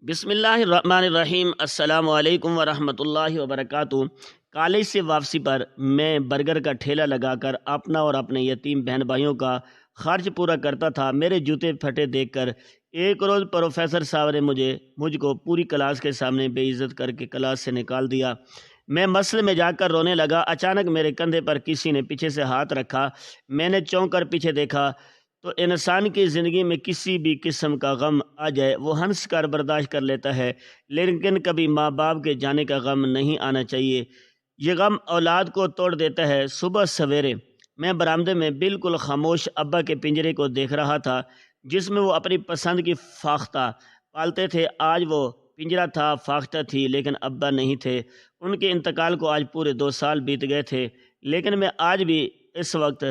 بسم اللہ الرحمن الرحیم۔ السلام علیکم ورحمۃ اللہ وبرکاتہ۔ کالج سے واپسی پر میں برگر کا ٹھیلا لگا کر اپنا اور اپنے یتیم بہن بھائیوں کا خرچ پورا کرتا تھا۔ میرے جوتے پھٹے دیکھ کر ایک روز پروفیسر صاحب نے مجھ کو پوری کلاس کے سامنے بے عزت کر کے کلاس سے نکال دیا۔ میں مسجد میں جا کر رونے لگا۔ اچانک میرے کندھے پر کسی نے پیچھے سے ہاتھ رکھا۔ میں نے چونک کر پیچھے دیکھا تو انسان کی زندگی میں کسی بھی قسم کا غم آ جائے وہ ہنس کر برداشت کر لیتا ہے، لیکن کبھی ماں باپ کے جانے کا غم نہیں آنا چاہیے۔ یہ غم اولاد کو توڑ دیتا ہے۔ صبح سویرے میں برآمدے میں بالکل خاموش ابا کے پنجرے کو دیکھ رہا تھا جس میں وہ اپنی پسند کی فاختہ پالتے تھے۔ آج وہ پنجرا تھا، فاختہ تھی، لیکن ابا نہیں تھے۔ ان کے انتقال کو آج پورے 2 سال بیت گئے تھے، لیکن میں آج بھی اس وقت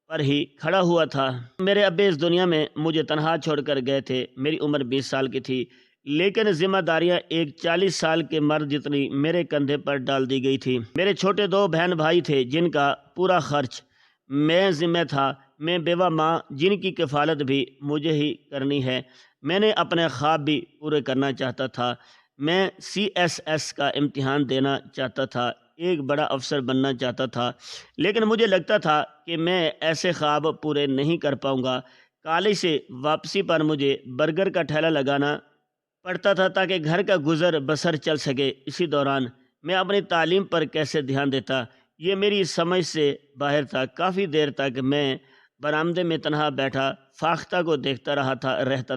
پر ہی کھڑا ہوا تھا۔ میرے ابے اس دنیا میں مجھے تنہا چھوڑ کر گئے تھے۔ میری عمر 20 سال کی تھی، لیکن ذمہ داریاں ایک 40 سال کے مرد جتنی میرے کندھے پر ڈال دی گئی تھی۔ میرے چھوٹے 2 بہن بھائی تھے جن کا پورا خرچ میں ذمہ تھا۔ میں بیوہ ماں جن کی کفالت بھی مجھے ہی کرنی ہے۔ میں نے اپنے خواب بھی پورے کرنا چاہتا تھا۔ میں CSS کا امتحان دینا چاہتا تھا، ایک بڑا افسر بننا چاہتا تھا، لیکن مجھے لگتا تھا کہ میں ایسے خواب پورے نہیں کر پاؤں گا۔ کالج سے واپسی پر مجھے برگر کا ٹھیلا لگانا پڑتا تھا تاکہ گھر کا گزر بسر چل سکے۔ اسی دوران میں اپنی تعلیم پر کیسے دھیان دیتا یہ میری سمجھ سے باہر تھا۔ کافی دیر تک میں برآمدے میں تنہا بیٹھا فاختہ کو دیکھتا رہتا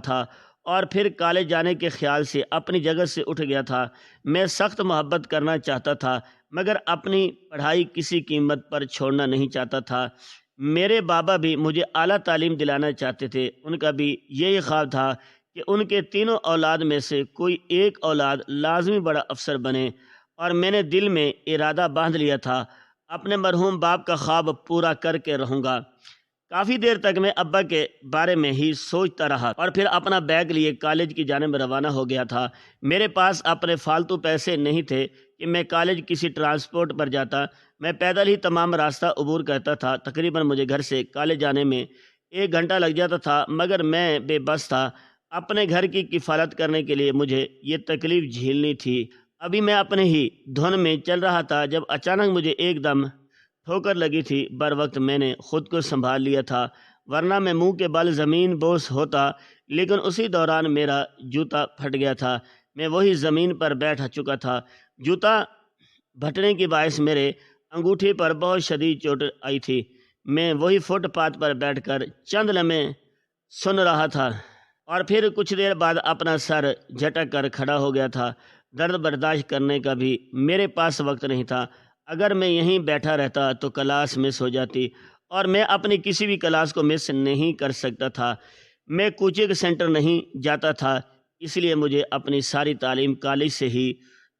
تھا۔ اور پھر کالج جانے کے خیال سے اپنی جگہ سے اٹھ گیا تھا۔ میں سخت محبت کرنا چاہتا تھا مگر اپنی پڑھائی کسی قیمت پر چھوڑنا نہیں چاہتا تھا۔ میرے بابا بھی مجھے اعلیٰ تعلیم دلانا چاہتے تھے۔ ان کا بھی یہی خواب تھا کہ ان کے تینوں اولاد میں سے کوئی ایک اولاد لازمی بڑا افسر بنے، اور میں نے دل میں ارادہ باندھ لیا تھا اپنے مرحوم باپ کا خواب پورا کر کے رہوں گا۔ کافی دیر تک میں ابا کے بارے میں ہی سوچتا رہا اور پھر اپنا بیگ لیے کالج کی جانب روانہ ہو گیا تھا۔ میرے پاس اپنے فالتو پیسے نہیں تھے کہ میں کالج کسی ٹرانسپورٹ پر جاتا۔ میں پیدل ہی تمام راستہ عبور کرتا تھا۔ تقریباً مجھے گھر سے کالج جانے میں 1 گھنٹہ لگ جاتا تھا، مگر میں بے بس تھا۔ اپنے گھر کی کفالت کرنے کے لیے مجھے یہ تکلیف جھیلنی تھی۔ ابھی میں اپنے ہی دھن میں چل رہا تھا جب اچانک مجھے ایک دم ٹھوکر لگی تھی۔ بر وقت میں نے خود کو سنبھال لیا تھا، ورنہ میں منہ کے بل زمین بوس ہوتا، لیکن اسی دوران میرا جوتا پھٹ گیا تھا۔ میں وہی زمین پر بیٹھ چکا تھا۔ جوتا پھٹنے کے باعث میرے انگوٹھے پر بہت شدید چوٹ آئی تھی۔ میں وہی فٹ پاتھ پر بیٹھ کر چند لمحے سن رہا تھا اور پھر کچھ دیر بعد اپنا سر جھٹک کر کھڑا ہو گیا تھا۔ درد برداشت کرنے کا بھی میرے پاس وقت نہیں تھا۔ اگر میں یہیں بیٹھا رہتا تو کلاس مس ہو جاتی، اور میں اپنی کسی بھی کلاس کو مس نہیں کر سکتا تھا۔ میں کوچنگ سینٹر نہیں جاتا تھا، اس لیے مجھے اپنی ساری تعلیم کالج سے ہی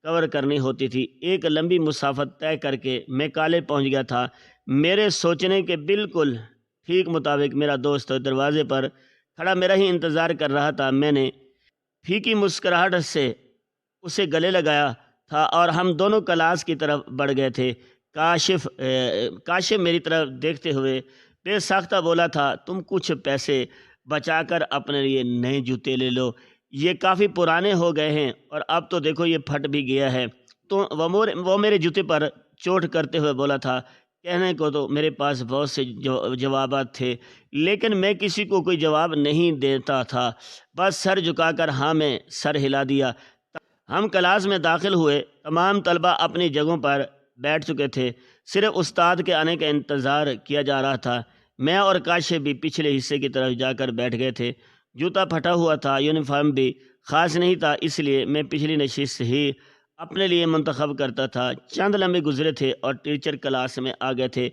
کور کرنی ہوتی تھی۔ ایک لمبی مسافت طے کر کے میں کالج پہنچ گیا تھا۔ میرے سوچنے کے بالکل ٹھیک مطابق میرا دوست دروازے پر کھڑا میرا ہی انتظار کر رہا تھا۔ میں نے پھیکی مسکراہٹ سے اسے گلے لگایا تھا اور ہم دونوں کلاس کی طرف بڑھ گئے تھے۔ کاشف میری طرف دیکھتے ہوئے بے ساختہ بولا تھا، تم کچھ پیسے بچا کر اپنے لیے نئے جوتے لے لو، یہ کافی پرانے ہو گئے ہیں اور اب تو دیکھو یہ پھٹ بھی گیا ہے۔ تو وہ میرے جوتے پر چوٹ کرتے ہوئے بولا تھا، کہنے کو تو میرے پاس بہت سے جوابات تھے، لیکن میں کسی کو کوئی جواب نہیں دیتا تھا، بس سر جھکا کر ہاں میں سر ہلا دیا۔ ہم کلاس میں داخل ہوئے۔ تمام طلبہ اپنی جگہوں پر بیٹھ چکے تھے، صرف استاد کے آنے کا انتظار کیا جا رہا تھا۔ میں اور کاشف بھی پچھلے حصے کی طرف جا کر بیٹھ گئے تھے۔ جوتا پھٹا ہوا تھا، یونیفارم بھی خاص نہیں تھا، اس لیے میں پچھلی نشست ہی اپنے لیے منتخب کرتا تھا۔ چند لمحے گزرے تھے اور ٹیچر کلاس میں آ گئے تھے۔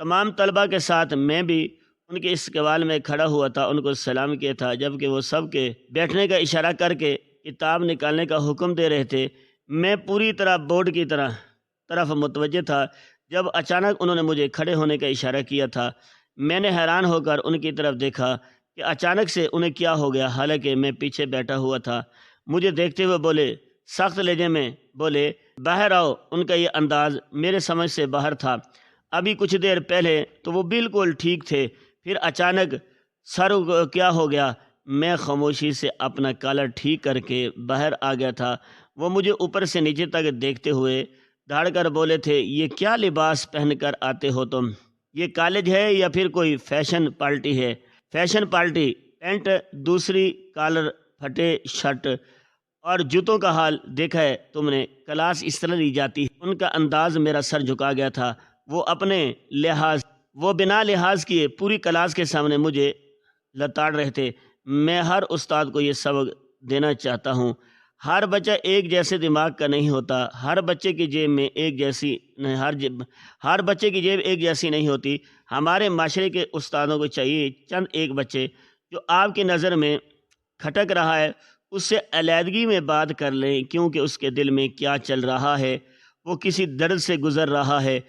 تمام طلبہ کے ساتھ میں بھی ان کے استقبال میں کھڑا ہوا تھا، ان کو سلام کیا تھا، جبکہ وہ سب کے بیٹھنے کا اشارہ کر کے کتاب نکالنے کا حکم دے رہے تھے۔ میں پوری طرح بورڈ کی طرف متوجہ تھا جب اچانک انہوں نے مجھے کھڑے ہونے کا اشارہ کیا تھا۔ میں نے حیران ہو کر ان کی طرف دیکھا کہ اچانک سے انہیں کیا ہو گیا، حالانکہ میں پیچھے بیٹھا ہوا تھا۔ مجھے دیکھتے ہوئے بولے، سخت لہجے میں بولے، باہر آؤ۔ ان کا یہ انداز میرے سمجھ سے باہر تھا۔ ابھی کچھ دیر پہلے تو وہ بالکل ٹھیک تھے، پھر اچانک سر کیا ہو گیا؟ میں خاموشی سے اپنا کالر ٹھیک کر کے باہر آ گیا تھا۔ وہ مجھے اوپر سے نیچے تک دیکھتے ہوئے دھاڑ کر بولے تھے، یہ کیا لباس پہن کر آتے ہو تم؟ یہ کالج ہے یا پھر کوئی فیشن پارٹی ہے؟ فیشن پارٹی، پینٹ دوسری، کالر پھٹے شرٹ اور جوتوں کا حال دیکھا ہے تم نے؟ کلاس اس طرح لی جاتی ہے؟ ان کا انداز میرا سر جھکا گیا تھا۔ وہ بنا لحاظ کیے پوری کلاس کے سامنے مجھے لتاڑ رہے تھے۔ میں ہر استاد کو یہ سبق دینا چاہتا ہوں، ہر بچہ ایک جیسے دماغ کا نہیں ہوتا، ہر بچے کی جیب ایک جیسی نہیں ہوتی۔ ہمارے معاشرے کے استادوں کو چاہیے چند ایک بچے جو آپ کی نظر میں کھٹک رہا ہے اس سے علیحدگی میں بات کر لیں، کیونکہ اس کے دل میں کیا چل رہا ہے، وہ کسی درد سے گزر رہا ہے۔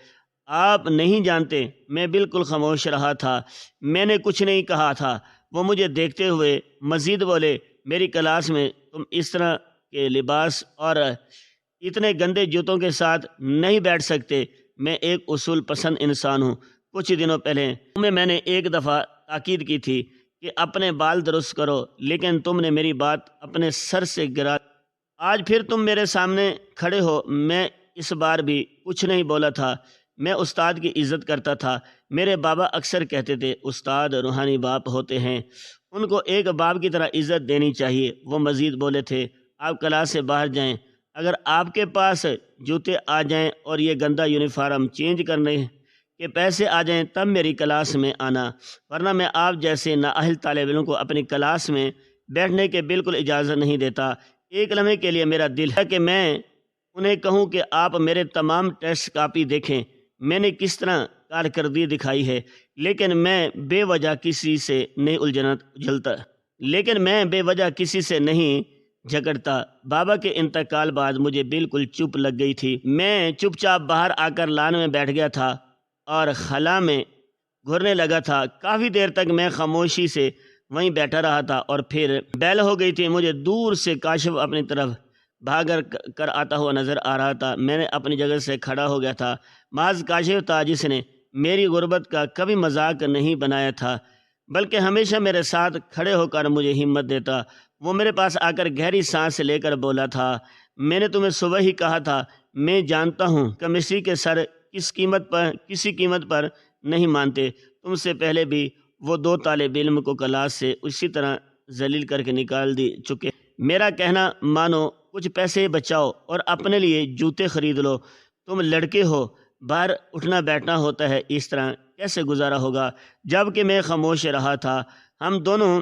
آپ نہیں جانتے۔ میں بالکل خاموش رہا تھا، میں نے کچھ نہیں کہا تھا۔ وہ مجھے دیکھتے ہوئے مزید بولے، میری کلاس میں تم اس طرح کے لباس اور اتنے گندے جوتوں کے ساتھ نہیں بیٹھ سکتے۔ میں ایک اصول پسند انسان ہوں۔ کچھ دنوں پہلے تمہیں میں نے ایک دفعہ تاکید کی تھی کہ اپنے بال درست کرو، لیکن تم نے میری بات اپنے سر سے گرا۔ آج پھر تم میرے سامنے کھڑے ہو۔ میں اس بار بھی کچھ نہیں بولا تھا۔ میں استاد کی عزت کرتا تھا۔ میرے بابا اکثر کہتے تھے، استاد روحانی باپ ہوتے ہیں، ان کو ایک باپ کی طرح عزت دینی چاہیے۔ وہ مزید بولے تھے، آپ کلاس سے باہر جائیں، اگر آپ کے پاس جوتے آ جائیں اور یہ گندا یونیفارم چینج کرنے کے پیسے آ جائیں تب میری کلاس میں آنا، ورنہ میں آپ جیسے نااہل طالب علم کو اپنی کلاس میں بیٹھنے کے بالکل اجازت نہیں دیتا۔ ایک لمحے کے لیے میرا دل ہے کہ میں انہیں کہوں کہ آپ میرے تمام ٹیسٹ کاپی دیکھیں، میں نے کس طرح کارکردگی دکھائی ہے، لیکن میں بے وجہ کسی سے نہیں جھگڑتا۔ بابا کے انتقال بعد مجھے بالکل چپ لگ گئی تھی۔ میں چپ چاپ باہر آ کر لان میں بیٹھ گیا تھا اور خلا میں گھرنے لگا تھا۔ کافی دیر تک میں خاموشی سے وہیں بیٹھا رہا تھا اور پھر بیل ہو گئی تھی۔ مجھے دور سے کاشف اپنی طرف بھاگ کر آتا ہوا نظر آ رہا تھا۔ میں نے اپنی جگہ سے کھڑا ہو گیا تھا۔ محض کاشف تھا جس نے میری غربت کا کبھی مذاق نہیں بنایا تھا، بلکہ ہمیشہ میرے ساتھ کھڑے ہو کر مجھے ہمت دیتا۔ وہ میرے پاس آ کر گہری سانس لے کر بولا تھا، میں نے تمہیں صبح ہی کہا تھا، میں جانتا ہوں کیمسٹری کے سر کسی قیمت پر نہیں مانتے۔ تم سے پہلے بھی وہ 2 طالب علم کو کلاس سے اسی طرح ذلیل کر کے نکال چکے۔ میرا کہنا مانو، کچھ پیسے بچاؤ اور اپنے لیے جوتے خرید لو۔ تم لڑکے ہو، باہر اٹھنا بیٹھنا ہوتا ہے، اس طرح کیسے گزارا ہوگا؟ جب کہ میں خاموش رہا تھا۔ ہم دونوں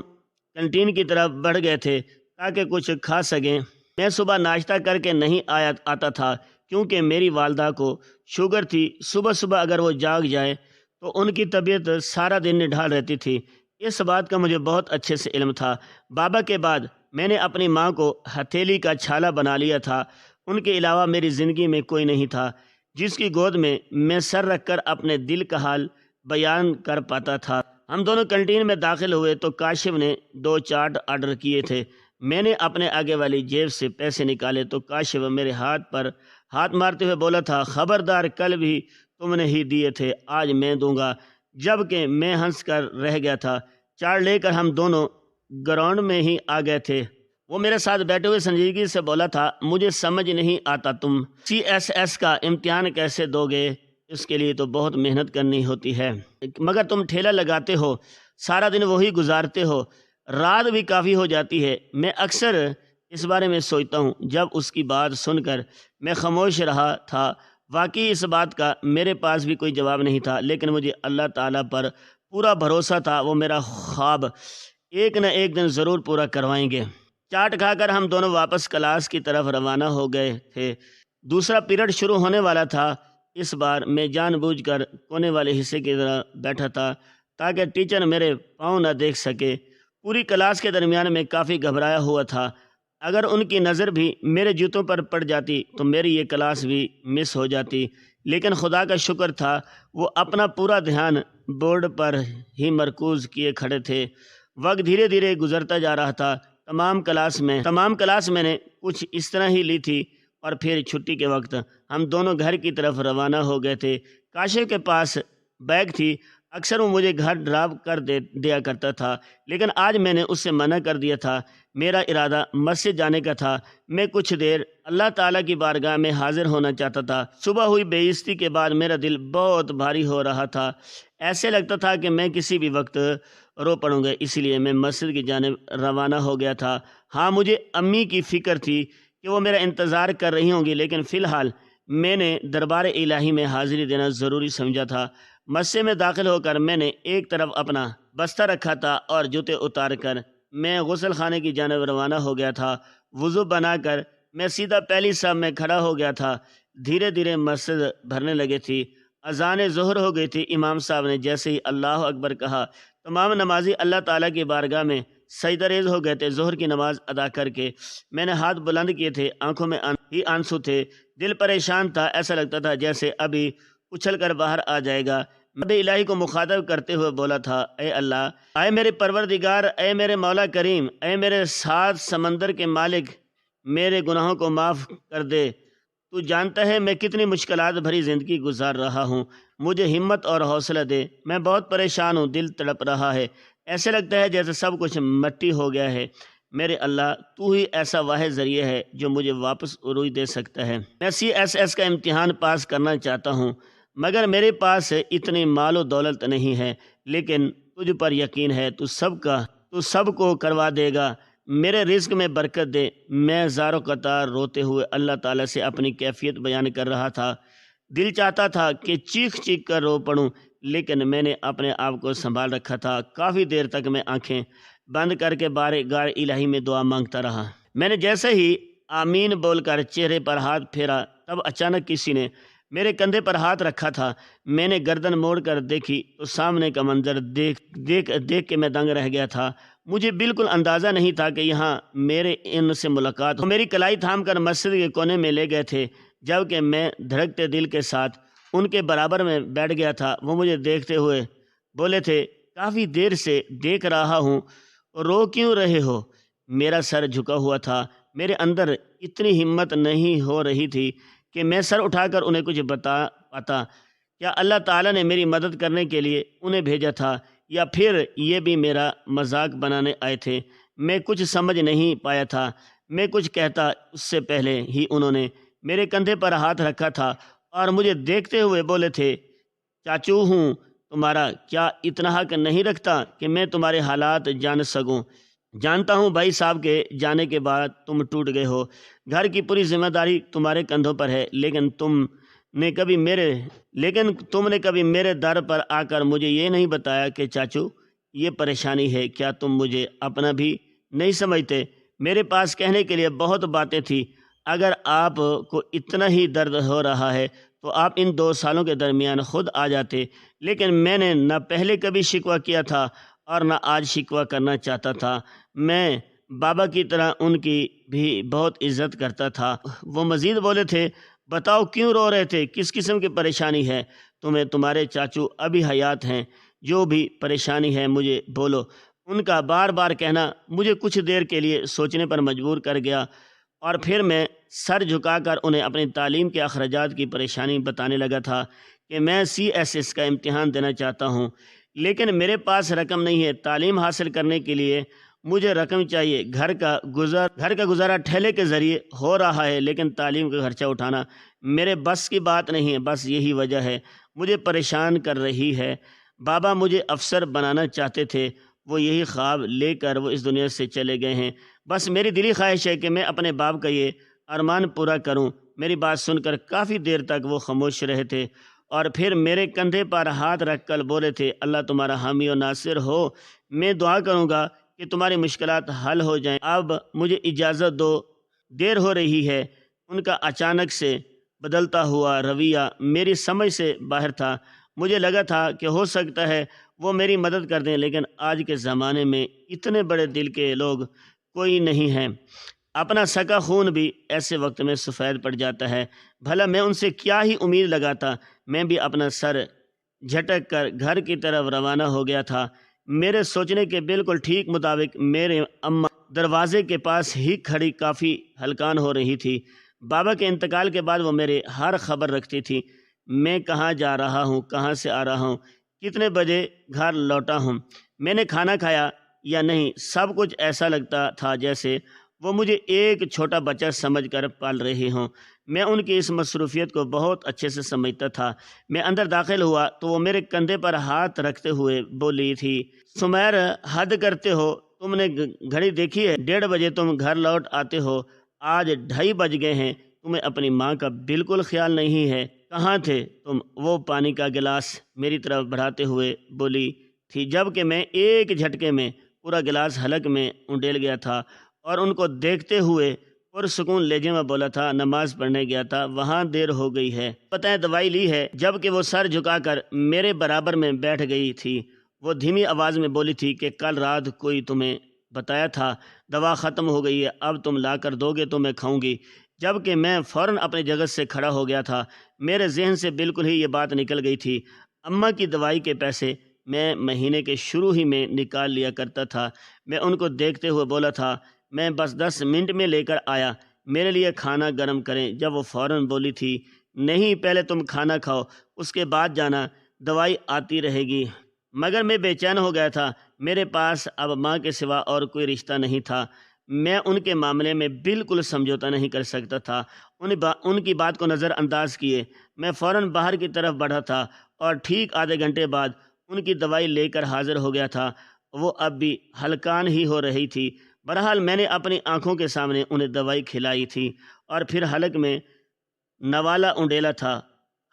کینٹین کی طرف بڑھ گئے تھے تاکہ کچھ کھا سکیں۔ میں صبح ناشتہ کر کے نہیں آتا تھا کیونکہ میری والدہ کو شوگر تھی۔ صبح صبح اگر وہ جاگ جائے تو ان کی طبیعت سارا دن نڈھال رہتی تھی۔ اس بات کا مجھے بہت اچھے سے علم تھا۔ بابا کے بعد میں نے اپنی ماں کو ہتھیلی کا چھالا بنا لیا تھا۔ ان کے علاوہ میری زندگی میں کوئی نہیں تھا جس کی گود میں سر رکھ کر اپنے دل کا حال بیان کر پاتا تھا۔ ہم دونوں کینٹین میں داخل ہوئے تو کاشف نے 2 چاٹ آرڈر کیے تھے۔ میں نے اپنے آگے والی جیب سے پیسے نکالے تو کاشف میرے ہاتھ پر ہاتھ مارتے ہوئے بولا تھا، خبردار، کل بھی تم نے ہی دیے تھے، آج میں دوں گا۔ جبکہ میں ہنس کر رہ گیا تھا۔ چاٹ لے کر ہم دونوں گراؤنڈ میں ہی آ گئے تھے۔ وہ میرے ساتھ بیٹھے ہوئے سنجیدگی سے بولا تھا، مجھے سمجھ نہیں آتا تم CSS کا امتحان کیسے دو گے؟ اس کے لیے تو بہت محنت کرنی ہوتی ہے، مگر تم ٹھیلا لگاتے ہو، سارا دن وہی گزارتے ہو، رات بھی کافی ہو جاتی ہے۔ میں اکثر اس بارے میں سوچتا ہوں۔ جب اس کی بات سن کر میں خاموش رہا تھا۔ واقعی اس بات کا میرے پاس بھی کوئی جواب نہیں تھا، لیکن مجھے اللہ تعالیٰ پر پورا بھروسہ تھا، وہ میرا خواب ایک نہ ایک دن ضرور پورا کروائیں گے۔ چاٹ کھا کر ہم دونوں واپس کلاس کی طرف روانہ ہو گئے تھے۔ دوسرا پیریڈ شروع ہونے والا تھا۔ اس بار میں جان بوجھ کر کونے والے حصے کی طرح بیٹھا تھا تاکہ ٹیچر میرے پاؤں نہ دیکھ سکے۔ پوری کلاس کے درمیان میں کافی گھبرایا ہوا تھا۔ اگر ان کی نظر بھی میرے جوتوں پر پڑ جاتی تو میری یہ کلاس بھی مس ہو جاتی، لیکن خدا کا شکر تھا وہ اپنا پورا دھیان بورڈ پر ہی مرکوز کیے کھڑے تھے۔ وقت دھیرے دھیرے گزرتا جا رہا تھا۔ تمام کلاس میں نے کچھ اس طرح ہی لی تھی اور پھر چھٹی کے وقت ہم دونوں گھر کی طرف روانہ ہو گئے تھے۔ کاشف کے پاس بیگ تھی اکثر وہ مجھے گھر ڈراپ کر دیا کرتا تھا، لیکن آج میں نے اس سے منع کر دیا تھا۔ میرا ارادہ مسجد جانے کا تھا۔ میں کچھ دیر اللہ تعالیٰ کی بارگاہ میں حاضر ہونا چاہتا تھا۔ صبح ہوئی بے عزتی کے بعد میرا دل بہت بھاری ہو رہا تھا۔ ایسے لگتا تھا کہ میں کسی بھی وقت رو پڑوں گا، اسی لیے میں مسجد کی جانب روانہ ہو گیا تھا۔ ہاں، مجھے امی کی فکر تھی کہ وہ میرا انتظار کر رہی ہوں گی، لیکن فی الحال میں نے دربار الہی میں حاضری دینا ضروری سمجھا تھا۔ مسجد میں داخل ہو کر میں نے ایک طرف اپنا بستر رکھا تھا اور جوتے اتار کر میں غسل خانے کی جانب روانہ ہو گیا تھا۔ وضو بنا کر میں سیدھا پہلی صف میں کھڑا ہو گیا تھا۔ دھیرے دھیرے مسجد بھرنے لگی تھی۔ اذان ظہر ہو گئی تھی۔ امام صاحب نے جیسے ہی اللہ اکبر کہا، تمام نمازی اللہ تعالیٰ کی بارگاہ میں سجدہ ریز ہو گئے تھے۔ ظہر کی نماز ادا کر کے میں نے ہاتھ بلند کیے تھے۔ آنکھوں میں ہی آنسو تھے، دل پریشان تھا۔ ایسا لگتا تھا جیسے ابھی اچھل کر باہر آ جائے گا۔ میں الہی کو مخاطب کرتے ہوئے بولا تھا، اے اللہ، اے میرے پروردگار، اے میرے مولا کریم، اے میرے سات سمندر کے مالک، میرے گناہوں کو معاف کر دے۔ تو جانتا ہے میں کتنی مشکلات بھری زندگی گزار رہا ہوں۔ مجھے ہمت اور حوصلہ دے، میں بہت پریشان ہوں، دل تڑپ رہا ہے، ایسے لگتا ہے جیسے سب کچھ مٹی ہو گیا ہے۔ میرے اللہ، تو ہی ایسا واحد ذریعہ ہے جو مجھے واپس عروج دے سکتا ہے۔ میں CSS کا امتحان پاس کرنا چاہتا ہوں، مگر میرے پاس اتنی مال و دولت نہیں ہے، لیکن تجھ پر یقین ہے، تو سب کو کروا دے گا۔ میرے رزق میں برکت دے۔ میں زار و قطار روتے ہوئے اللہ تعالیٰ سے اپنی کیفیت بیان کر رہا تھا۔ دل چاہتا تھا کہ چیخ چیخ کر رو پڑوں، لیکن میں نے اپنے آپ کو سنبھال رکھا تھا۔ کافی دیر تک میں آنکھیں بند کر کے بارگاہ الہی میں دعا مانگتا رہا۔ میں نے جیسے ہی آمین بول کر چہرے پر ہاتھ پھیرا، تب اچانک کسی نے میرے کندھے پر ہاتھ رکھا تھا۔ میں نے گردن موڑ کر دیکھی تو سامنے کا منظر دیکھ کے میں دنگ رہ گیا تھا۔ مجھے بالکل اندازہ نہیں تھا کہ یہاں میرے ان سے ملاقات ہو۔ میری کلائی تھام کر مسجد کے کونے میں لے گئے تھے، جبکہ میں دھڑکتے دل کے ساتھ ان کے برابر میں بیٹھ گیا تھا۔ وہ مجھے دیکھتے ہوئے بولے تھے، کافی دیر سے دیکھ رہا ہوں، رو کیوں رہے ہو؟ میرا سر جھکا ہوا تھا۔ میرے اندر اتنی ہمت نہیں ہو رہی تھی کہ میں سر اٹھا کر انہیں کچھ بتا پاتا۔ کیا اللہ تعالیٰ نے میری مدد کرنے کے لیے انہیں بھیجا تھا، یا پھر یہ بھی میرا مذاق بنانے آئے تھے؟ میں کچھ سمجھ نہیں پایا تھا۔ میں کچھ کہتا اس سے پہلے ہی انہوں نے میرے کندھے پر ہاتھ رکھا تھا اور مجھے دیکھتے ہوئے بولے تھے، چاچو ہوں تمہارا، کیا اتنا حق نہیں رکھتا کہ میں تمہارے حالات جان سکوں؟ جانتا ہوں بھائی صاحب کے جانے کے بعد تم ٹوٹ گئے ہو، گھر کی پوری ذمہ داری تمہارے کندھوں پر ہے، لیکن تم نے کبھی میرے در پر آ کر مجھے یہ نہیں بتایا کہ چاچو یہ پریشانی ہے۔ کیا تم مجھے اپنا بھی نہیں سمجھتے؟ میرے پاس کہنے کے لیے بہت باتیں تھیں۔ اگر آپ کو اتنا ہی درد ہو رہا ہے تو آپ ان 2 سالوں کے درمیان خود آ جاتے، لیکن میں نے نہ پہلے کبھی شکوہ کیا تھا اور نہ آج شکوہ کرنا چاہتا تھا۔ میں بابا کی طرح ان کی بھی بہت عزت کرتا تھا۔ وہ مزید بولے تھے، بتاؤ کیوں رو رہے تھے؟ کس قسم کی پریشانی ہے تمہیں؟ تمہارے چاچو ابھی حیات ہیں، جو بھی پریشانی ہے مجھے بولو۔ ان کا بار بار کہنا مجھے کچھ دیر کے لیے سوچنے پر مجبور کر گیا، اور پھر میں سر جھکا کر انہیں اپنی تعلیم کے اخراجات کی پریشانی بتانے لگا تھا کہ میں CSS کا امتحان دینا چاہتا ہوں، لیکن میرے پاس رقم نہیں ہے۔ تعلیم حاصل کرنے کے لیے مجھے رقم چاہیے۔ گھر کا گزارا ٹھیلے کے ذریعے ہو رہا ہے، لیکن تعلیم کا خرچہ اٹھانا میرے بس کی بات نہیں ہے۔ بس یہی وجہ ہے مجھے پریشان کر رہی ہے۔ بابا مجھے افسر بنانا چاہتے تھے، وہ یہی خواب لے کر وہ اس دنیا سے چلے گئے ہیں۔ بس میری دلی خواہش ہے کہ میں اپنے باپ کا یہ ارمان پورا کروں۔ میری بات سن کر کافی دیر تک وہ خاموش رہے تھے، اور پھر میرے کندھے پر ہاتھ رکھ کر بولے تھے، اللہ تمہارا حامی و ناصر ہو۔ میں دعا کروں گا کہ تمہاری مشکلات حل ہو جائیں۔ اب مجھے اجازت دو، دیر ہو رہی ہے۔ ان کا اچانک سے بدلتا ہوا رویہ میری سمجھ سے باہر تھا۔ مجھے لگا تھا کہ ہو سکتا ہے وہ میری مدد کر دیں، لیکن آج کے زمانے میں اتنے بڑے دل کے لوگ کوئی نہیں ہیں۔ اپنا سکا خون بھی ایسے وقت میں سفید پڑ جاتا ہے۔ بھلا میں ان سے کیا ہی امید لگاتا؟ میں بھی اپنا سر جھٹک کر گھر کی طرف روانہ ہو گیا تھا۔ میرے سوچنے کے بالکل ٹھیک مطابق میرے اماں دروازے کے پاس ہی کھڑی کافی ہلکان ہو رہی تھی۔ بابا کے انتقال کے بعد وہ میرے ہر خبر رکھتی تھی۔ میں کہاں جا رہا ہوں، کہاں سے آ رہا ہوں، کتنے بجے گھر لوٹا ہوں، میں نے کھانا کھایا یا نہیں، سب کچھ ایسا لگتا تھا جیسے وہ مجھے ایک چھوٹا بچہ سمجھ کر پال رہی ہوں۔ میں ان کی اس مصروفیت کو بہت اچھے سے سمجھتا تھا۔ میں اندر داخل ہوا تو وہ میرے کندھے پر ہاتھ رکھتے ہوئے بولی تھی، سمیر حد کرتے ہو، تم نے گھڑی دیکھی ہے؟ 1:30 بجے تم گھر لوٹ آتے ہو، آج 2:30 بج گئے ہیں۔ تمہیں اپنی ماں کا بالکل خیال نہیں ہے؟ کہاں تھے تم؟ وہ پانی کا گلاس میری طرف بڑھاتے ہوئے بولی تھی، جبکہ میں ایک جھٹکے میں پورا گلاس حلق میں انڈیل گیا تھا اور ان کو دیکھتے ہوئے پرسکون لہجے میں بولا تھا، نماز پڑھنے گیا تھا، وہاں دیر ہو گئی ہے، پتہ ہے دوائی لی ہے؟ جبکہ وہ سر جھکا کر میرے برابر میں بیٹھ گئی تھی، وہ دھیمی آواز میں بولی تھی کہ کل رات کوئی تمہیں بتایا تھا دوا ختم ہو گئی ہے، اب تم لا کر دو گے تو میں کھاؤں گی۔ جبکہ میں فوراً اپنی جگہ سے کھڑا ہو گیا تھا، میرے ذہن سے بالکل ہی یہ بات نکل گئی تھی۔ اماں کی دوائی کے پیسے میں مہینے کے شروع ہی میں نکال لیا کرتا تھا۔ میں ان کو دیکھتے ہوئے بولا تھا، میں بس 10 منٹ میں لے کر آیا، میرے لیے کھانا گرم کریں۔ جب وہ فوراً بولی تھی، نہیں پہلے تم کھانا کھاؤ، اس کے بعد جانا، دوائی آتی رہے گی۔ مگر میں بے چین ہو گیا تھا، میرے پاس اب ماں کے سوا اور کوئی رشتہ نہیں تھا، میں ان کے معاملے میں بالکل سمجھوتا نہیں کر سکتا تھا۔ ان کی بات کو نظر انداز کیے میں فوراً باہر کی طرف بڑھا تھا اور ٹھیک آدھے گھنٹے بعد ان کی دوائی لے کر حاضر ہو گیا تھا۔ وہ اب بھی ہلکان ہی ہو رہی تھی۔ بہرحال میں نے اپنی آنکھوں کے سامنے انہیں دوائی کھلائی تھی اور پھر حلق میں نوالہ انڈیلا تھا۔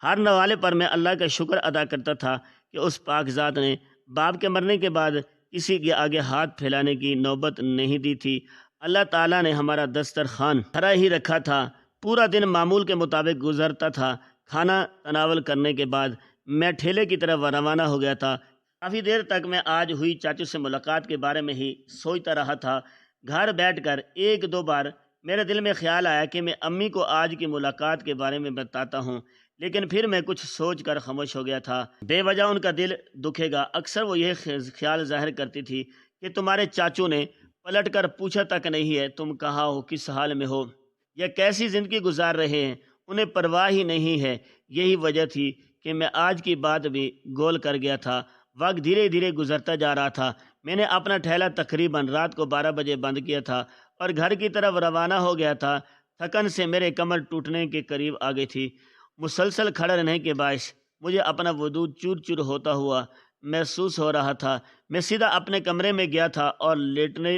ہر نوالے پر میں اللہ کا شکر ادا کرتا تھا کہ اس پاک ذات نے باپ کے مرنے کے بعد کسی کے آگے ہاتھ پھیلانے کی نوبت نہیں دی تھی۔ اللہ تعالیٰ نے ہمارا دسترخوان بھرا ہی رکھا تھا، پورا دن معمول کے مطابق گزرتا تھا۔ کھانا تناول کرنے کے بعد میں ٹھیلے کی طرف روانہ ہو گیا تھا۔ کافی دیر تک میں آج ہوئی چاچو سے ملاقات کے بارے میں ہی سوچتا رہا تھا۔ گھر بیٹھ کر 1-2 بار میرے دل میں خیال آیا کہ میں امی کو آج کی ملاقات کے بارے میں بتاتا ہوں، لیکن پھر میں کچھ سوچ کر خاموش ہو گیا تھا۔ بے وجہ ان کا دل دکھے گا، اکثر وہ یہ خیال ظاہر کرتی تھی کہ تمہارے چاچو نے پلٹ کر پوچھا تک نہیں ہے تم کہاں ہو، کس حال میں ہو، یا کیسی زندگی گزار رہے ہیں، انہیں پرواہ ہی نہیں ہے۔ یہی وجہ تھی کہ میں آج کی بات بھی گول کر گیا تھا۔ وقت دھیرے دھیرے گزرتا جا رہا تھا۔ میں نے اپنا ٹھیلا تقریباً رات کو 12 بجے بند کیا تھا اور گھر کی طرف روانہ ہو گیا تھا۔ تھکن سے میرے کمر ٹوٹنے کے قریب آ گئی تھی۔ مسلسل کھڑا رہنے کے باعث مجھے اپنا وجود چور چور ہوتا ہوا محسوس ہو رہا تھا۔ میں سیدھا اپنے کمرے میں گیا تھا اور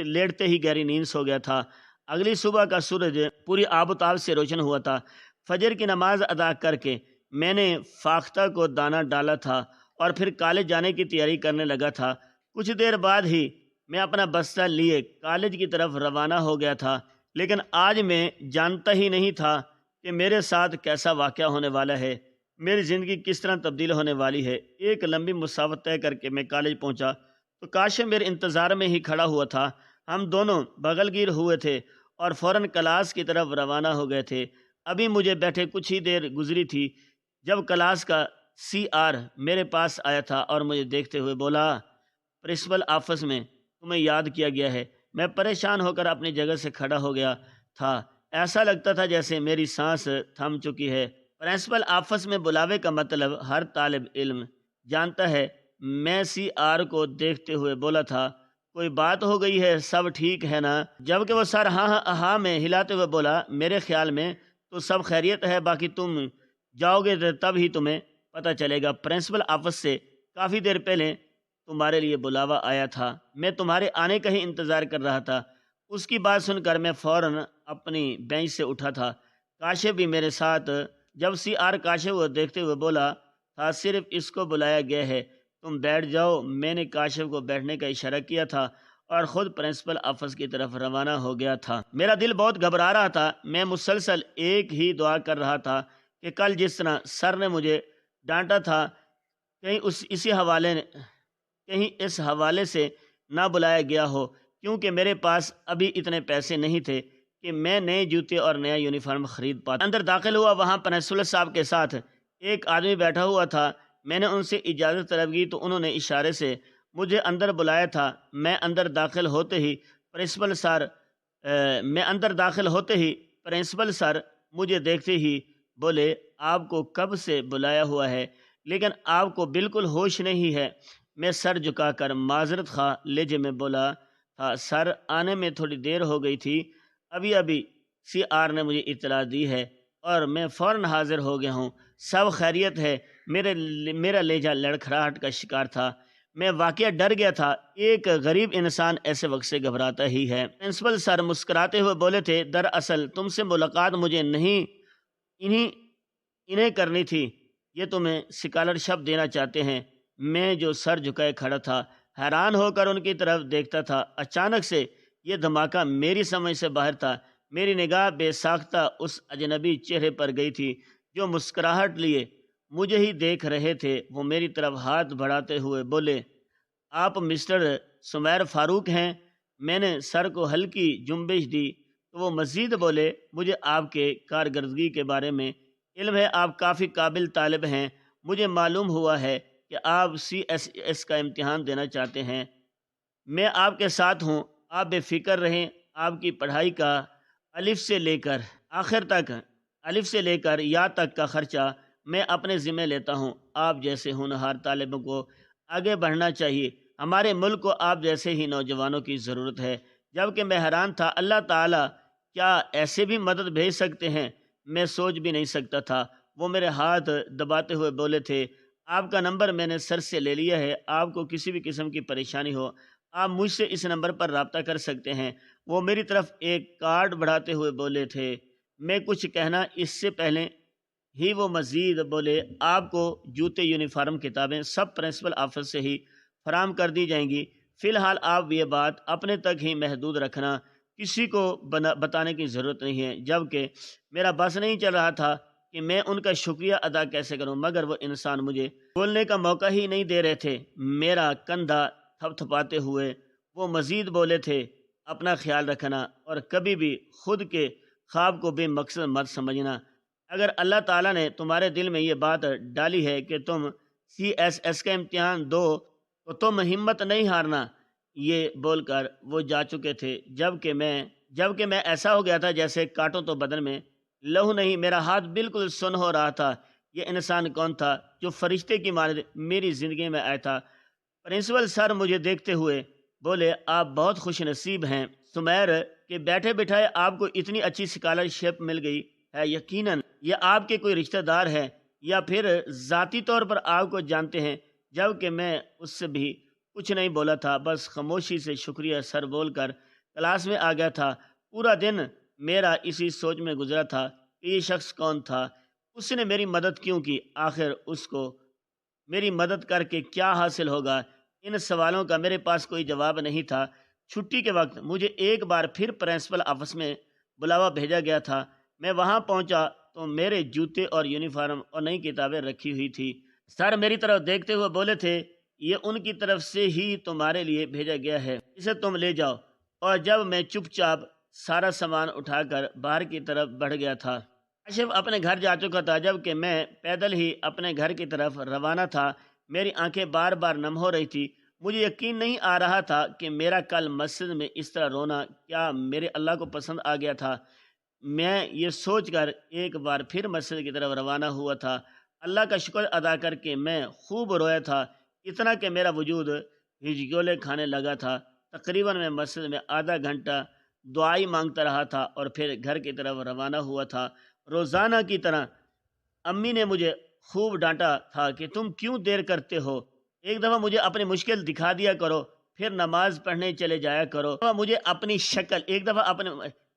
لیٹتے ہی گہری نیند سو گیا تھا۔ اگلی صبح کا سورج پوری آب و تاب سے روشن ہوا تھا۔ فجر کی نماز ادا کر کے میں نے فاختہ کو دانہ ڈالا تھا اور پھر کالج جانے کی تیاری کرنے لگا تھا۔ کچھ دیر بعد ہی میں اپنا بستہ لیے کالج کی طرف روانہ ہو گیا تھا، لیکن آج میں جانتا ہی نہیں تھا کہ میرے ساتھ کیسا واقعہ ہونے والا ہے، میری زندگی کس طرح تبدیل ہونے والی ہے۔ ایک لمبی مسافت طے کر کے میں کالج پہنچا تو کاشف میرے انتظار میں ہی کھڑا ہوا تھا۔ ہم دونوں بغل گیر ہوئے تھے اور فوراً کلاس کی طرف روانہ ہو گئے تھے۔ ابھی مجھے بیٹھے کچھ ہی دیر گزری تھی جب کلاس کا CR میرے پاس آیا تھا اور مجھے دیکھتے ہوئے بولا، پرنسپل آفس میں تمہیں یاد کیا گیا ہے۔ میں پریشان ہو کر اپنی جگہ سے کھڑا ہو گیا تھا، ایسا لگتا تھا جیسے میری سانس تھم چکی ہے۔ پرنسپل آفس میں بلاوے کا مطلب ہر طالب علم جانتا ہے۔ میں CR کو دیکھتے ہوئے بولا تھا، کوئی بات ہو گئی ہے، سب ٹھیک ہے نا؟ جبکہ وہ سر ہاں ہاں ہاں میں ہلاتے ہوئے بولا، میرے خیال میں تو سب خیریت ہے، باقی تم جاؤ گے تب ہی تمہیں پتہ چلے گا۔ پرنسپل آفس سے کافی دیر پہلے تمہارے لیے بلاوا آیا تھا، میں تمہارے آنے کا ہی انتظار کر رہا تھا۔ اس کی بات سن کر میں فوراً اپنی بینچ سے اٹھا تھا۔ کاشف بھی میرے ساتھ۔ جب CR کاشف کو دیکھتے ہوئے بولا تھا، صرف اس کو بلایا گیا ہے، تم بیٹھ جاؤ۔ میں نے کاشف کو بیٹھنے کا اشارہ کیا تھا اور خود پرنسپل آفس کی طرف روانہ ہو گیا تھا۔ میرا دل بہت گھبرا رہا تھا۔ میں مسلسل ایک ہی دعا کر رہا تھا کہ کل جس طرح سر نے مجھے ڈانٹا تھا کہیں اس حوالے سے نہ بلایا گیا ہو، کیونکہ میرے پاس ابھی اتنے پیسے نہیں تھے کہ میں نئے جوتے اور نیا یونیفارم خرید پاتا۔ اندر داخل ہوا، وہاں پرنسپل صاحب کے ساتھ ایک آدمی بیٹھا ہوا تھا۔ میں نے ان سے اجازت طلب کی تو انہوں نے اشارے سے مجھے اندر بلایا تھا۔ میں اندر داخل ہوتے ہی پرنسپل سر مجھے دیکھتے ہی بولے، آپ کو کب سے بلایا ہوا ہے؟ لیکن آپ کو بالکل ہوش نہیں ہے۔ میں سر جھکا کر معذرت خواہ لہجے میں بولا تھا، سر آنے میں تھوڑی دیر ہو گئی تھی، ابھی ابھی سی آر نے مجھے اطلاع دی ہے اور میں فوراً حاضر ہو گیا ہوں۔ سب خیریت ہے؟ میرا لہجہ لڑکھڑاہٹ کا شکار تھا۔ میں واقعہ ڈر گیا تھا، ایک غریب انسان ایسے وقت سے گھبراتا ہی ہے۔ پرنسپل سر مسکراتے ہوئے بولے تھے، دراصل تم سے ملاقات مجھے نہیں انہیں کرنی تھی، یہ تمہیں اسکالرشپ دینا چاہتے ہیں۔ میں جو سر جھکائے کھڑا تھا، حیران ہو کر ان کی طرف دیکھتا تھا۔ اچانک سے یہ دھماکہ میری سمجھ سے باہر تھا۔ میری نگاہ بے ساختہ اس اجنبی چہرے پر گئی تھی جو مسکراہٹ لیے مجھے ہی دیکھ رہے تھے۔ وہ میری طرف ہاتھ بڑھاتے ہوئے بولے، آپ مسٹر سمیر فاروق ہیں؟ میں نے سر کو ہلکی جنبش دی تو وہ مزید بولے، مجھے آپ کے کارکردگی کے بارے میں علم ہے، آپ کافی قابل طالب ہیں۔ مجھے معلوم ہوا ہے کہ آپ CSS کا امتحان دینا چاہتے ہیں۔ میں آپ کے ساتھ ہوں، آپ بے فکر رہیں۔ آپ کی پڑھائی کا الف سے لے کر آخر تک، الف سے لے کر یا تک کا خرچہ میں اپنے ذمہ لیتا ہوں۔ آپ جیسے ہونہار طالبوں کو آگے بڑھنا چاہیے۔ ہمارے ملک کو آپ جیسے ہی نوجوانوں کی ضرورت ہے۔ جبکہ میں حیران تھا، اللہ تعالیٰ کیا ایسے بھی مدد بھیج سکتے ہیں؟ میں سوچ بھی نہیں سکتا تھا۔ وہ میرے ہاتھ دباتے ہوئے بولے تھے، آپ کا نمبر میں نے سر سے لے لیا ہے۔ آپ کو کسی بھی قسم کی پریشانی ہو، آپ مجھ سے اس نمبر پر رابطہ کر سکتے ہیں۔ وہ میری طرف ایک کارڈ بڑھاتے ہوئے بولے تھے۔ میں کچھ کہنا اس سے پہلے ہی وہ مزید بولے، آپ کو جوتے، یونیفارم، کتابیں سب پرنسپل آفس سے ہی فراہم کر دی جائیں گی۔ فی الحال آپ یہ بات اپنے تک ہی محدود رکھنا، کسی کو بتانے کی ضرورت نہیں ہے۔ جبکہ میرا بس نہیں چل رہا تھا کہ میں ان کا شکریہ ادا کیسے کروں، مگر وہ انسان مجھے بولنے کا موقع ہی نہیں دے رہے تھے۔ میرا کندھا تھپ تھپاتے ہوئے وہ مزید بولے تھے، اپنا خیال رکھنا اور کبھی بھی خود کے خواب کو بے مقصد مت سمجھنا۔ اگر اللہ تعالیٰ نے تمہارے دل میں یہ بات ڈالی ہے کہ تم CSS کا امتحان دو تو تم ہمت نہیں ہارنا۔ یہ بول کر وہ جا چکے تھے، جبکہ میں ایسا ہو گیا تھا جیسے کاٹوں تو بدن میں لہو نہیں۔ میرا ہاتھ بالکل سن ہو رہا تھا۔ یہ انسان کون تھا جو فرشتے کی مانند میری زندگی میں آیا تھا؟ پرنسپل سر مجھے دیکھتے ہوئے بولے، آپ بہت خوش نصیب ہیں سمیر کہ بیٹھے بٹھائے آپ کو اتنی اچھی اسکالرشپ مل گئی ہے۔ یقیناً یہ آپ کے کوئی رشتہ دار ہے یا پھر ذاتی طور پر آپ کو جانتے ہیں۔ جبکہ میں اس سے بھی کچھ نہیں بولا تھا، بس خاموشی سے شکریہ سر بول کر کلاس میں آ گیا تھا۔ پورا دن میرا اسی سوچ میں گزرا تھا کہ یہ شخص کون تھا، اس نے میری مدد کیوں کی، آخر اس کو میری مدد کر کے کیا حاصل ہوگا؟ ان سوالوں کا میرے پاس کوئی جواب نہیں تھا۔ چھٹی کے وقت مجھے ایک بار پھر پرنسپل آفس میں بلاوا بھیجا گیا تھا۔ میں وہاں پہنچا تو میرے جوتے اور یونیفارم اور نئی کتابیں رکھی ہوئی تھی۔ سر میری طرف دیکھتے ہوئے بولے تھے، یہ ان کی طرف سے ہی تمہارے لیے بھیجا گیا ہے، اسے تم لے جاؤ۔ اور جب میں چپ چاپ سارا سامان اٹھا کر باہر کی طرف بڑھ گیا تھا، کاشف اپنے گھر جا چکا تھا، جبکہ میں پیدل ہی اپنے گھر کی طرف روانہ تھا۔ میری آنکھیں بار بار نم ہو رہی تھی۔ مجھے یقین نہیں آ رہا تھا کہ میرا کل مسجد میں اس طرح رونا کیا میرے اللہ کو پسند آ گیا تھا۔ میں یہ سوچ کر ایک بار پھر مسجد کی طرف روانہ ہوا تھا۔ اللہ کا شکر ادا کر کے میں خوب رویا تھا، اتنا کہ میرا وجود ہجگولے کھانے لگا تھا۔ تقریباً میں مسجد میں آدھا گھنٹہ دعائی مانگتا رہا تھا اور پھر گھر کی طرف روانہ ہوا تھا۔ روزانہ کی طرح امی نے مجھے خوب ڈانٹا تھا کہ تم کیوں دیر کرتے ہو، ایک دفعہ مجھے اپنی مشکل دکھا دیا کرو، پھر نماز پڑھنے چلے جایا کرو۔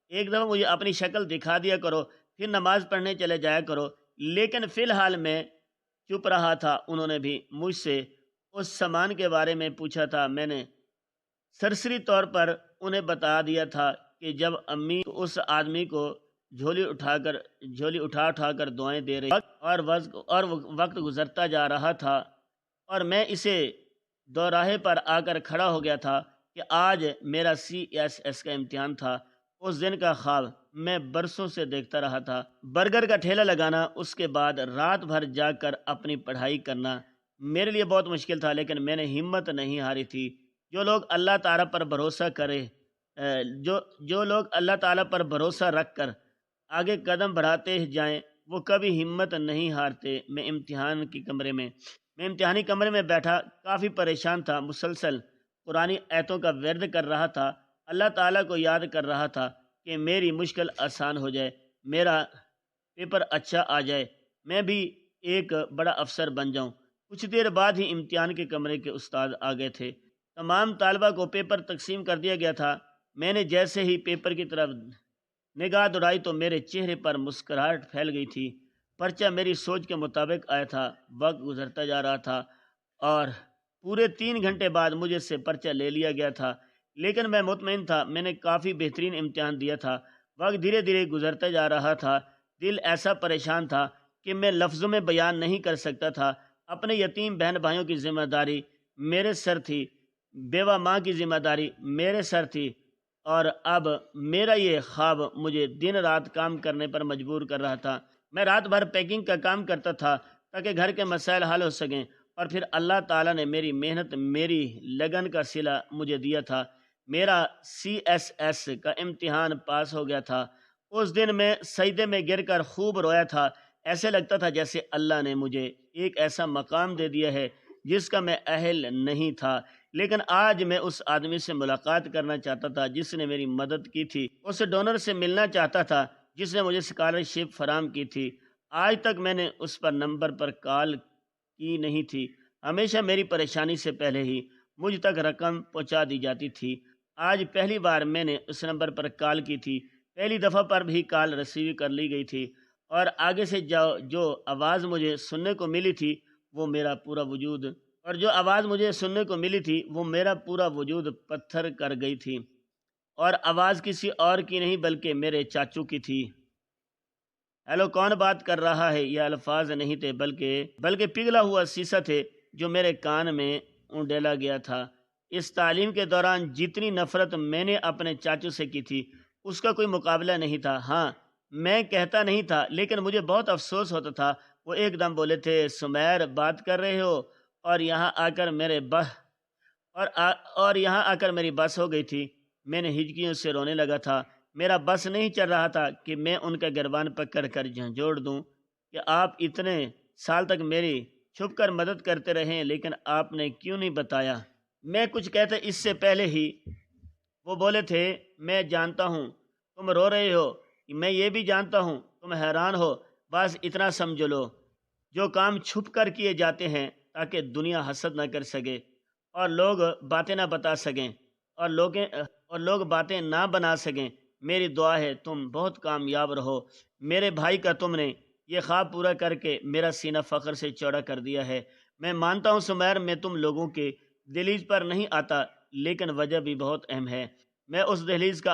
ایک دفعہ مجھے اپنی شکل دکھا دیا کرو، پھر نماز پڑھنے چلے جایا کرو۔ لیکن فی الحال میں چپ رہا تھا۔ انہوں نے بھی مجھ سے اس سامان کے بارے میں پوچھا تھا۔ میں نے سرسری طور پر انہیں بتا دیا تھا کہ جب امی اس آدمی کو جھولی اٹھا کر دعائیں دے رہی اور وقت گزرتا جا رہا تھا اور میں اسے دوراہے پر آ کر کھڑا ہو گیا تھا کہ آج میرا CSS کا امتحان تھا۔ اس دن کا خواب میں برسوں سے دیکھتا رہا تھا، برگر کا ٹھیلا لگانا، اس کے بعد رات بھر جاگ کر اپنی پڑھائی کرنا میرے لیے بہت مشکل تھا، لیکن میں نے ہمت نہیں ہاری تھی۔ جو لوگ اللہ تعالیٰ پر بھروسہ رکھ کر آگے قدم بڑھاتے جائیں، وہ کبھی ہمت نہیں ہارتے۔ میں امتحانی کمرے میں بیٹھا کافی پریشان تھا، مسلسل قرآنی آیتوں کا ورد کر رہا تھا، اللہ تعالیٰ کو یاد کر رہا تھا کہ میری مشکل آسان ہو جائے، میرا پیپر اچھا آ جائے، میں بھی ایک بڑا افسر بن جاؤں۔ کچھ دیر بعد ہی امتحان کے کمرے کے استاد آ گئے تھے۔ تمام طالبہ کو پیپر تقسیم کر دیا گیا تھا۔ میں نے جیسے ہی پیپر کی طرف نگاہ دوڑائی تو میرے چہرے پر مسکراہٹ پھیل گئی تھی۔ پرچہ میری سوچ کے مطابق آیا تھا۔ وقت گزرتا جا رہا تھا اور پورے 3 گھنٹے بعد مجھے سے پرچہ لے لیا گیا تھا، لیکن میں مطمئن تھا، میں نے کافی بہترین امتحان دیا تھا۔ وقت دھیرے دھیرے گزرتا جا رہا تھا۔ دل ایسا پریشان تھا کہ میں لفظوں میں بیان نہیں کر سکتا تھا۔ اپنے یتیم بہن بھائیوں کی ذمہ داری میرے سر تھی، بیوہ ماں کی ذمہ داری میرے سر تھی، اور اب میرا یہ خواب مجھے دن رات کام کرنے پر مجبور کر رہا تھا۔ میں رات بھر پیکنگ کا کام کرتا تھا تاکہ گھر کے مسائل حل ہو سکیں، اور پھر اللہ تعالیٰ نے میری محنت، میری لگن کا صلہ مجھے دیا تھا۔ میرا CSS کا امتحان پاس ہو گیا تھا۔ اس دن میں سجدے میں گر کر خوب رویا تھا۔ ایسے لگتا تھا جیسے اللہ نے مجھے ایک ایسا مقام دے دیا ہے جس کا میں اہل نہیں تھا۔ لیکن آج میں اس آدمی سے ملاقات کرنا چاہتا تھا جس نے میری مدد کی تھی، اس ڈونر سے ملنا چاہتا تھا جس نے مجھے اسکالرشپ فراہم کی تھی۔ آج تک میں نے اس پر نمبر پر کال کی نہیں تھی۔ ہمیشہ میری پریشانی سے پہلے ہی مجھ تک رقم پہنچا دی جاتی تھی۔ آج پہلی بار میں نے اس نمبر پر کال کی تھی۔ پہلی دفعہ پر بھی کال ریسیو کر لی گئی تھی، اور آگے سے جو آواز مجھے سننے کو ملی تھی وہ میرا پورا وجود پتھر کر گئی تھی، اور آواز کسی اور کی نہیں بلکہ میرے چاچو کی تھی۔ ہیلو، کون بات کر رہا ہے؟ یہ الفاظ نہیں تھے بلکہ پگھلا ہوا شیشہ تھے جو میرے کان میں اونڈیلا گیا تھا۔ اس تعلیم کے دوران جتنی نفرت میں نے اپنے چاچو سے کی تھی اس کا کوئی مقابلہ نہیں تھا۔ ہاں، میں کہتا نہیں تھا لیکن مجھے بہت افسوس ہوتا تھا۔ وہ ایک دم بولے تھے، سمیر بات کر رہے ہو؟ اور یہاں آ کر میری بس ہو گئی تھی۔ میں نے ہچکیوں سے رونے لگا تھا۔ میرا بس نہیں چل رہا تھا کہ میں ان کا گربان پکڑ کر جھنجھوڑ دوں کہ آپ اتنے سال تک میری چھپ کر مدد کرتے رہے لیکن آپ نے کیوں نہیں بتایا؟ میں کچھ کہتا اس سے پہلے ہی وہ بولے تھے، میں جانتا ہوں تم رو رہے ہو، میں یہ بھی جانتا ہوں تم حیران ہو، بس اتنا سمجھ لو، جو کام چھپ کر کیے جاتے ہیں تاکہ دنیا حسد نہ کر سکے اور لوگ باتیں نہ بتا سکیں اور لوگ باتیں نہ بنا سکیں، میری دعا ہے تم بہت کامیاب رہو۔ میرے بھائی کا تم نے یہ خواب پورا کر کے میرا سینہ فخر سے چوڑا کر دیا ہے۔ میں مانتا ہوں سمیر، میں تم لوگوں کے دہلیز پر نہیں آتا، لیکن وجہ بھی بہت اہم ہے۔ میں اب اس دہلیز کا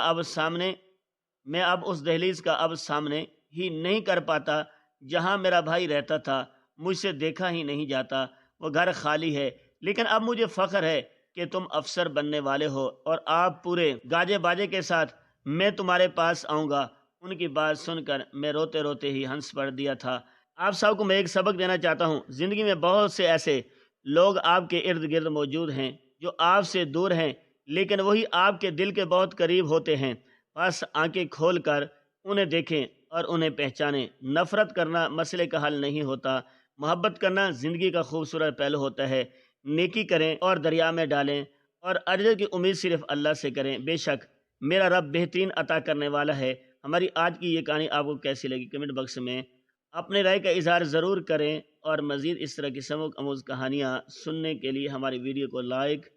اب سامنے ہی نہیں کر پاتا جہاں میرا بھائی رہتا تھا۔ مجھ سے دیکھا ہی نہیں جاتا، وہ گھر خالی ہے، لیکن اب مجھے فخر ہے کہ تم افسر بننے والے ہو اور آپ پورے گاجے باجے کے ساتھ میں تمہارے پاس آؤں گا۔ ان کی بات سن کر میں روتے روتے ہی ہنس پڑ دیا تھا۔ آپ سب کو میں ایک سبق دینا چاہتا ہوں۔ زندگی میں بہت سے ایسے لوگ آپ کے ارد گرد موجود ہیں جو آپ سے دور ہیں، لیکن وہی آپ کے دل کے بہت قریب ہوتے ہیں۔ بس آنکھیں کھول کر انہیں دیکھیں اور انہیں پہچانیں۔ نفرت کرنا مسئلے کا حل نہیں ہوتا، محبت کرنا زندگی کا خوبصورت پہلو ہوتا ہے۔ نیکی کریں اور دریا میں ڈالیں، اور اجر کی امید صرف اللہ سے کریں۔ بے شک میرا رب بہترین عطا کرنے والا ہے۔ ہماری آج کی یہ کہانی آپ کو کیسی لگی؟ کمنٹ باکس میں اپنے رائے کا اظہار ضرور کریں، اور مزید اس طرح کی سبق آموز کہانیاں سننے کے لیے ہماری ویڈیو کو لائک